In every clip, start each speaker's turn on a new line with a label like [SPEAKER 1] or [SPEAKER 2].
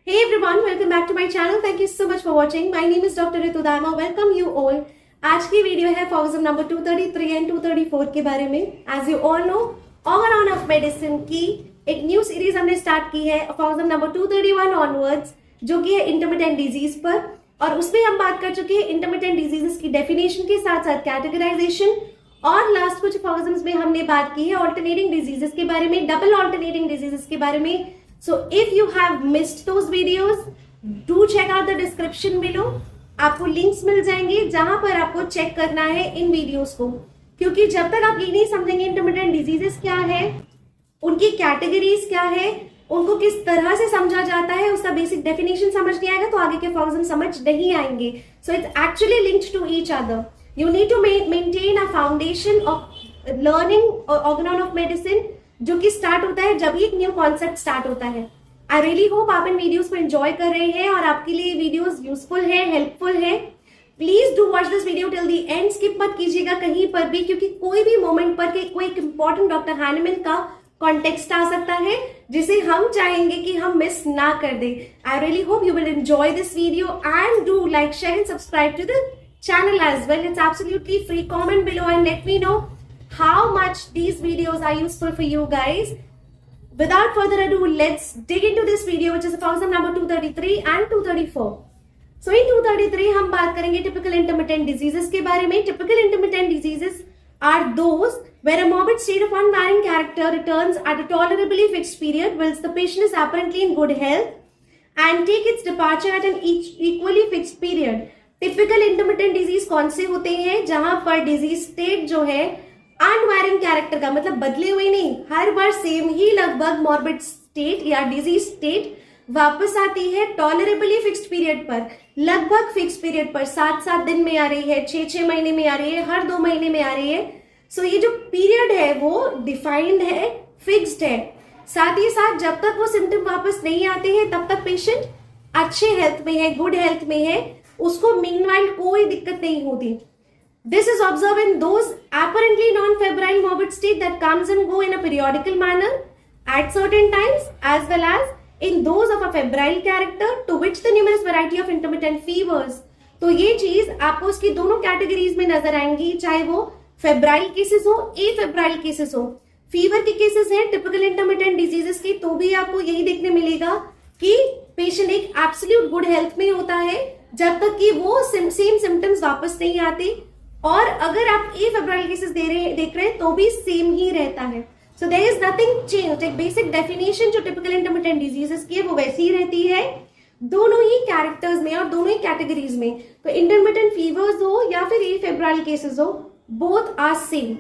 [SPEAKER 1] Hey everyone, welcome back to my channel. Thank you so much for watching. My name is Dr. Ritu Dharma. Welcome you all. आज की video है form number 233 and 234 के बारे में. As you all know, organ of medicine की एक new series हमने start की है फॉर्म नंबर 231 ऑनवर्ड्स, जो कि है इंटरमिटेंट डिजीज पर. और उसमें हम बात कर चुके हैं इंटरमिटेंट डिजीजेस की डेफिनेशन के साथ साथ कैटेगराइजेशन. और लास्ट कुछ फॉर्म्स में हमने बात की है ऑल्टरनेटिंग डिजीजेस के बारे में, डबल ऑल्टरनेटिंग डिजीजेस के बारे में. So if you have missed those videos, do check out the description below. आपको लिंक्स मिल जाएंगे जहां पर आपको चेक करना है इन वीडियोस को, क्योंकि जब तक आप ये नहीं समझेंगे इंटरमिटेंट डिजीजेस क्या है, उनकी कैटेगरीज क्या है, उनको किस तरह से समझा जाता है, उसका बेसिक डेफिनेशन समझ नहीं आएगा तो आगे के फॉर्म्स समझ नहीं आएंगे. So it's actually linked to each other. You need to maintain a foundation of learning organ of medicine, जो कि स्टार्ट होता है जब एक न्यू कॉन्सेप्ट स्टार्ट होता है. आई रियली होप आप इन वीडियोस को एंजॉय कर रहे हैं और आपके लिए वीडियोस यूजफुल है, हेल्पफुल है. Please do watch this video till the and. Skip मत कीजिएगा कहीं पर भी, क्योंकि कोई भी मोमेंट पर के कोई एक इंपॉर्टेंट डॉक्टर हैनमैन का कॉन्टेक्स्ट आ सकता है जिसे हम चाहेंगे कि हम मिस ना कर दे. I really hope you will enjoy this video and do like, share and subscribe to the channel as well. It's absolutely free. Comment below and let me know how much these videos are useful for you guys. Without further ado, let's dig into this video, which is fauxam number 233 and 234. So in 233 हम बात करेंगे typical intermittent diseases के बारे में. Typical intermittent diseases are those where a morbid state of unvarying character returns at a tolerably fixed period whilst the patient is apparently in good health and take its departure at an equally fixed period. Typical intermittent disease कौन से होते हैं जहां पर disease state जो है अनवैरिंग character का, मतलब बदले हुए नहीं, हर बार सेम ही लगभग मॉर्बिड स्टेट या डिजीज स्टेट वापस आती है टॉलरेबली फिक्स्ड पीरियड पर, लगभग फिक्स पीरियड पर. 7-7 दिन में आ रही है, 6-6 महीने में आ रही है, हर 2 महीने में आ रही है. सो ये जो पीरियड है वो डिफाइंड है, फिक्स्ड है. साथ ही साथ जब तक वो सिम्टम वापस नहीं आते हैं तब तक पेशेंट अच्छे हेल्थ में है, गुड हेल्थ में है, उसको मीनवाइल कोई दिक्कत नहीं होती. This is observe in those apparently non-febrile morbid state that comes and go in a periodical manner at certain times, as well as in those of a febrile character to which the numerous variety of intermittent fevers. तो ये चीज आपको उसकी दोनों categories में नजर आएंगी, चाहे वो फेब्राइल केसेस हो, एफेब्राइल केसेस हो. फीवर के केसेस हैं टिपिकल इंटरमिटेंट डिजीजेस की, तो भी आपको यही देखने मिलेगा कि पेशेंट एक एब्सोल्यूट गुड हेल्थ में होता है जब तक कि वो सेम सिम्टम्स वापस नहीं आते. और अगर आप एफेब्राइल केसेस देख रहे हैं तो भी सेम ही रहता है. So there is nothing change. एक बेसिक डेफिनेशन जो टिपिकल इंटरमिटेंट डिजीजेस की है वो वैसी ही रहती है दोनों ही कैरेक्टर्स में और दोनों ही कैटेगरीज में. तो इंटरमिटेंट फीवर्स हो या फिर एफेब्राइल केसेस हो, both are same.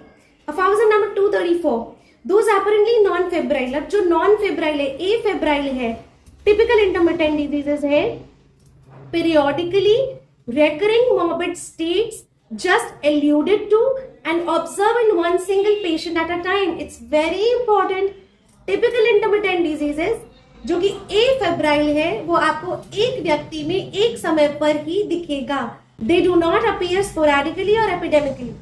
[SPEAKER 1] Form number 234, those apparently non febrile. अब जो नॉन फेब्राइल है, एफेब्राइल है, टिपिकल इंटरमिटेंट डिजीजेस है, periodically recurring morbid states just alluded to and observed in one single patient at a time. It's very important. Typical intermittent diseases जो कि afebrile है वो आपको एक व्यक्ति में एक समय पर ही दिखेगा. They do not appear sporadically or epidemically.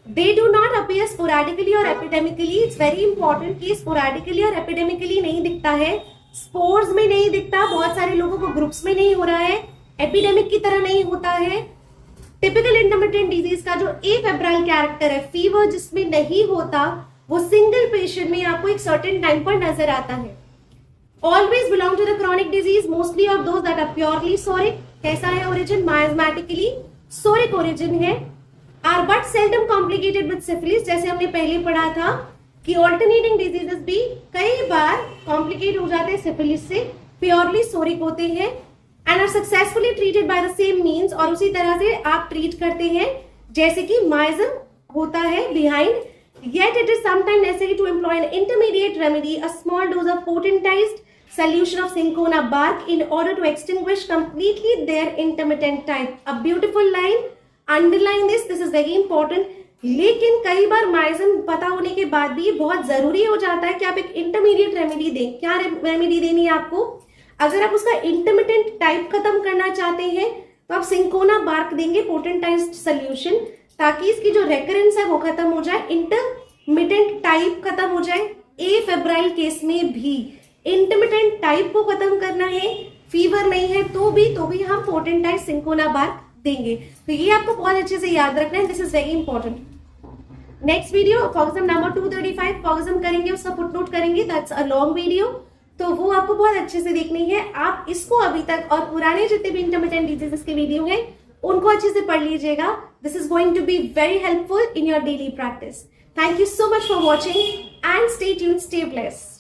[SPEAKER 1] They do not appear sporadically or epidemically. It's very important कि sporadically और epidemically नहीं दिखता है, स्पोर्स में नहीं दिखता, बहुत सारे लोगों को ग्रुप्स में नहीं हो रहा है, एपिडेमिक की तरह नहीं होता है. टिपिकल इंटरमिटेंट डिजीज का जो एफेब्राइल कैरेक्टर है, फीवर जिसमें नहीं होता, वो सिंगल पेशेंट में आपको एक सर्टेन टाइम पर नजर आता है. Always belong to the chronic disease, mostly of those that are purely psoric. कैसा है ओरिजिन? माइजमेटिकली सोरिक ओरिजिन है. Are but seldom complicated with syphilis. जैसे हमने पहले पढ़ा था कि ऑल्टरनेटिंग डिजीजेस भी कई बार कॉम्प्लिकेट हो जाते हैं सिफिलिस से, प्योरली सोरिक होते हैं and are successfully treated by the same means. और उसी तरह से आप ट्रीट करते हैं जैसे कि माइजम होता है behind. Yet it is sometime necessary to employ an intermediate remedy, a small dose of potentized solution of cinchona bark in order to extinguish completely their intermittent type. A beautiful line. Underline this is very important. लेकिन कई बार miasm पता होने के बाद भी बहुत जरूरी हो जाता है कि आप एक इंटरमीडिएट रेमेडी दें. क्या रेमेडी देनी है आपको? अगर आप उसका इंटरमिटेंट टाइप खत्म करना चाहते हैं तो आप सिंकोना बार्क देंगे पोटेंटाइज्ड सोल्यूशन, ताकि इसकी जो रेकरेंस है वो खत्म हो जाए, इंटरमिटेंट टाइप खत्म हो जाए। ए फेब्राइल केस में भी इंटरमिटेंट टाइप को खत्म करना है, फीवर नहीं है तो भी हम पोटेंटाइज सिंकोना बार्क देंगे। तो ये आपको बहुत अच्छे से याद रखना है, this is very important. Next video फॉक्सम नंबर 235 फॉक्सम करेंगे, उसका फुटनोट करेंगे, दैट्स अ लॉन्ग वीडियो, तो वो आपको बहुत अच्छे से देखनी है। आप इसको अभी तक और पुराने जितने भी इंटरमिटेंट डिजीजेस के वीडियो हैं उनको अच्छे से पढ़ लीजिएगा। This is going to be very helpful in your daily practice. Thank you so much for watching and stay tuned, stay blessed.